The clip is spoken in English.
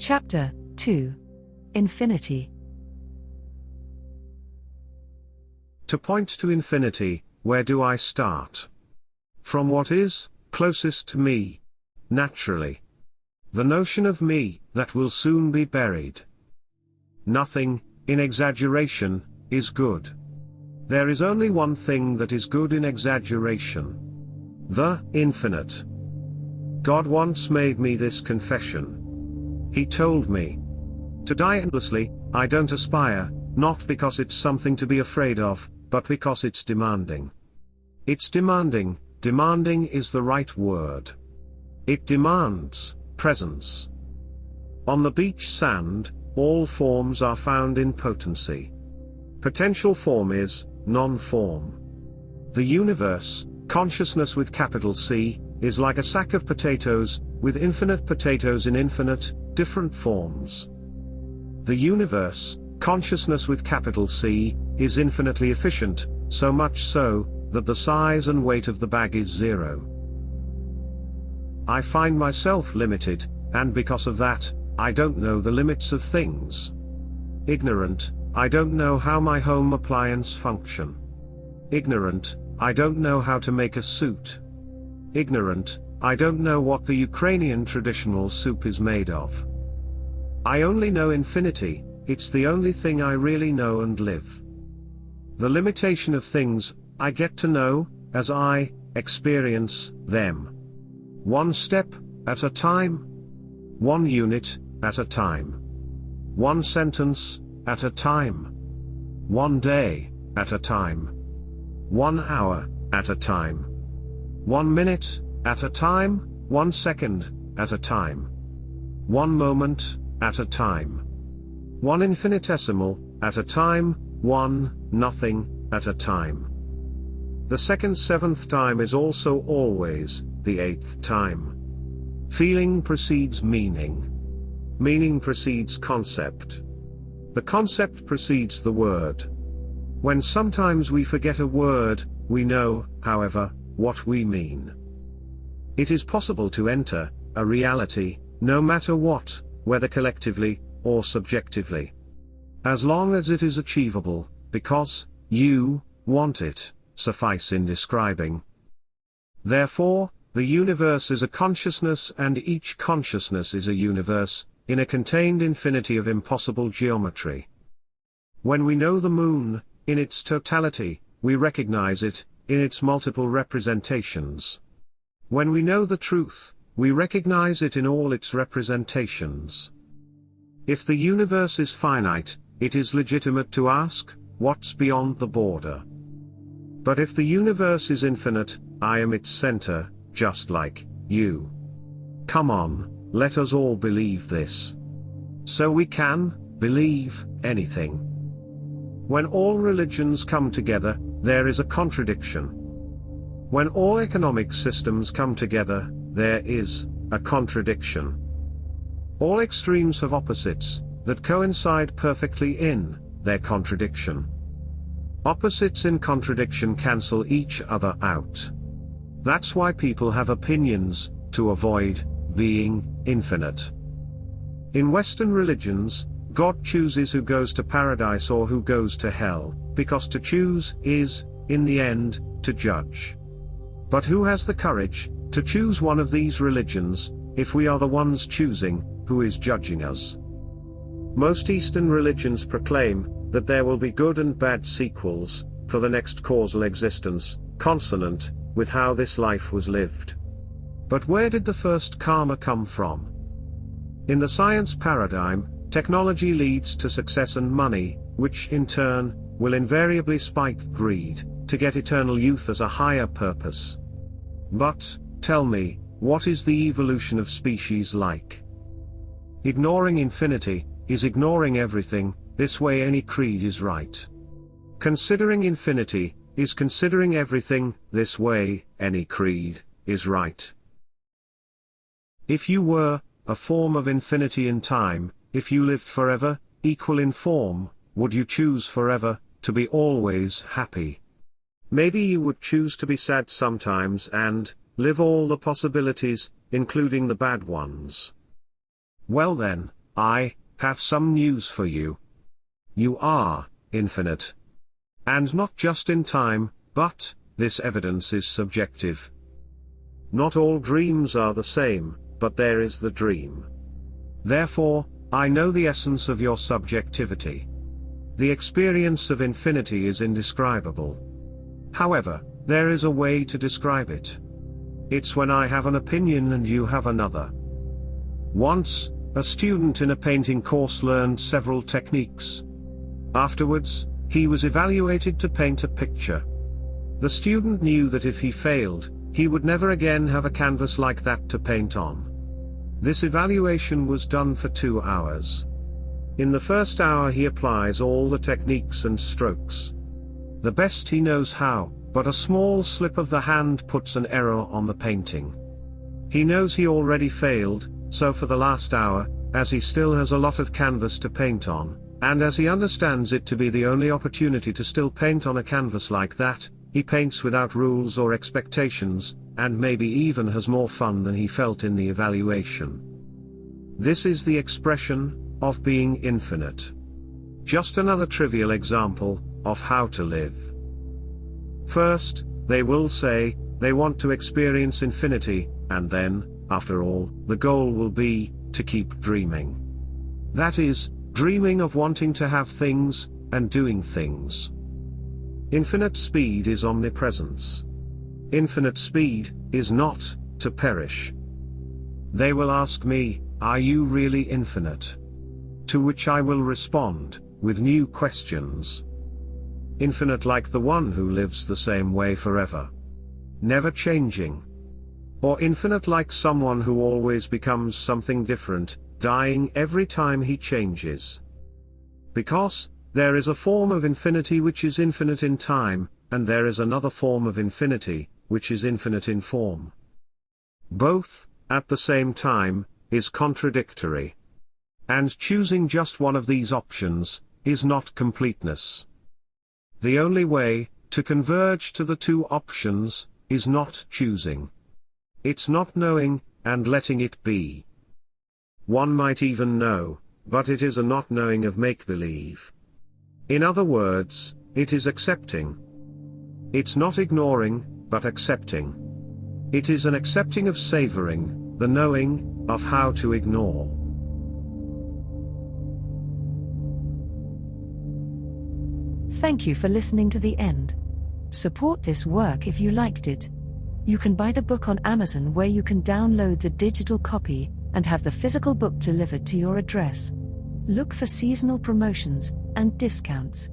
Chapter 2. Infinity. To point to infinity, where do I start? From what is closest to me? Naturally. The notion of me, that will soon be buried. Nothing, in exaggeration, is good. There is only one thing that is good in exaggeration. The infinite. God once made me this confession. He told me, to die endlessly, I don't aspire, not because it's something to be afraid of, but because it's demanding. It's demanding. Demanding is the right word. It demands presence. On the beach sand, all forms are found in potency. Potential form is non-form. The universe, consciousness with capital C, is like a sack of potatoes, with infinite potatoes in infinite, different forms. The universe, consciousness with capital C, is infinitely efficient, so much so, that the size and weight of the bag is zero. I find myself limited, and because of that, I don't know the limits of things. Ignorant, I don't know how my home appliance function. Ignorant, I don't know how to make a suit. Ignorant, I don't know what the Ukrainian traditional soup is made of. I only know infinity, it's the only thing I really know and live. The limitation of things, I get to know, as I experience them. One step at a time. One unit at a time. One sentence at a time. One day at a time. 1 hour at a time. 1 minute at a time. 1 second at a time. 1 moment at a time. 1 infinitesimal at a time. 1 nothing at a time. The second seventh time is also always the 8th time. Feeling precedes meaning. Meaning precedes concept. The concept precedes the word. When sometimes we forget a word, we know, however, what we mean. It is possible to enter a reality, no matter what, whether collectively or subjectively. As long as it is achievable, because you want it, suffice in describing. Therefore, the universe is a consciousness, and each consciousness is a universe, in a contained infinity of impossible geometry. When we know the moon, in its totality, we recognize it, in its multiple representations. When we know the truth, we recognize it in all its representations. If the universe is finite, it is legitimate to ask, what's beyond the border? But if the universe is infinite, I am its center, just like you. Come on, let us all believe this. So we can believe anything. When all religions come together, there is a contradiction. When all economic systems come together, there is a contradiction. All extremes have opposites that coincide perfectly in their contradiction. Opposites in contradiction cancel each other out. That's why people have opinions, to avoid being infinite. In Western religions, God chooses who goes to paradise or who goes to hell, because to choose is, in the end, to judge. But who has the courage to choose one of these religions, if we are the ones choosing who is judging us? Most Eastern religions proclaim that there will be good and bad sequels for the next causal existence, consonant with how this life was lived. But where did the first karma come from? In the science paradigm, technology leads to success and money, which in turn will invariably spike greed to get eternal youth as a higher purpose. But tell me, what is the evolution of species like? Ignoring infinity is ignoring everything. This way any creed is right. Considering infinity is considering everything. This way any creed is right. If you were a form of infinity in time, if you lived forever, equal in form, would you choose forever to be always happy? Maybe you would choose to be sad sometimes and live all the possibilities, including the bad ones. Well then, I have some news for you. You are infinite. And not just in time, but this evidence is subjective. Not all dreams are the same, but there is the dream. Therefore, I know the essence of your subjectivity. The experience of infinity is indescribable. However, there is a way to describe it. It's when I have an opinion and you have another. Once, a student in a painting course learned several techniques. Afterwards, he was evaluated to paint a picture. The student knew that if he failed, he would never again have a canvas like that to paint on. This evaluation was done for 2 hours. In the first hour he applies all the techniques and strokes. The best he knows how, but a small slip of the hand puts an error on the painting. He knows he already failed, so for the last hour, as he still has a lot of canvas to paint on, and as he understands it to be the only opportunity to still paint on a canvas like that, he paints without rules or expectations, and maybe even has more fun than he felt in the evaluation. This is the expression of being infinite. Just another trivial example of how to live. First, they will say they want to experience infinity, and then, after all, the goal will be to keep dreaming. That is, dreaming of wanting to have things and doing things. Infinite speed is omnipresence. Infinite speed is not to perish. They will ask me, "Are you really infinite?" To which I will respond with new questions. Infinite like the one who lives the same way forever, never changing? Or infinite like someone who always becomes something different, dying every time he changes? Because there is a form of infinity which is infinite in time, and there is another form of infinity, which is infinite in form. Both, at the same time, is contradictory. And choosing just one of these options is not completeness. The only way to converge to the two options is not choosing. It's not knowing and letting it be. One might even know, but it is a not knowing of make-believe. In other words, it is accepting. It's not ignoring, but accepting. It is an accepting of savoring, the knowing of how to ignore. Thank you for listening to the end. Support this work if you liked it. You can buy the book on Amazon, where you can download the digital copy and have the physical book delivered to your address. Look for seasonal promotions and discounts.